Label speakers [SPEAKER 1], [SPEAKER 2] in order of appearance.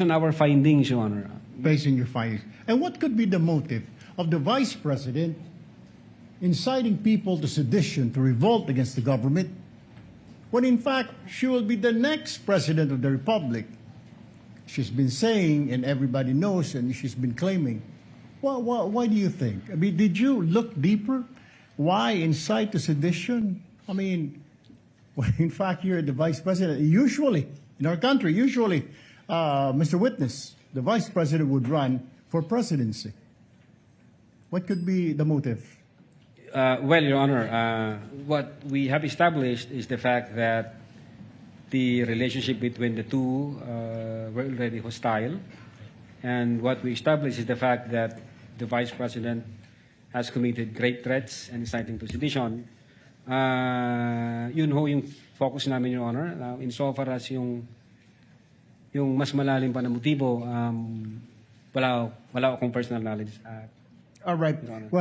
[SPEAKER 1] On our findings, Your Honor.
[SPEAKER 2] Based on your findings. And what could be the motive of the Vice President inciting people to sedition, to revolt against the government, when in fact she will be the next President of the Republic? She's been saying, and everybody knows, and she's been claiming. Well, why do you think? I mean, did you look deeper? Why incite to sedition? I mean, when in fact you're the Vice President. Usually, in our country, Mr. Witness, the Vice President would run for presidency. What could be the motive?
[SPEAKER 1] Well, Your Honor, what we have established is the fact that the relationship between the two were already hostile. And what we established is the fact that the Vice President has committed great threats and inciting to sedition. Yun ho yung focus namin, Your Honor. Insofar as yung mas malalim pa na motibo, wala akong personal knowledge.
[SPEAKER 2] All right.
[SPEAKER 1] Your Honor.
[SPEAKER 2] Well,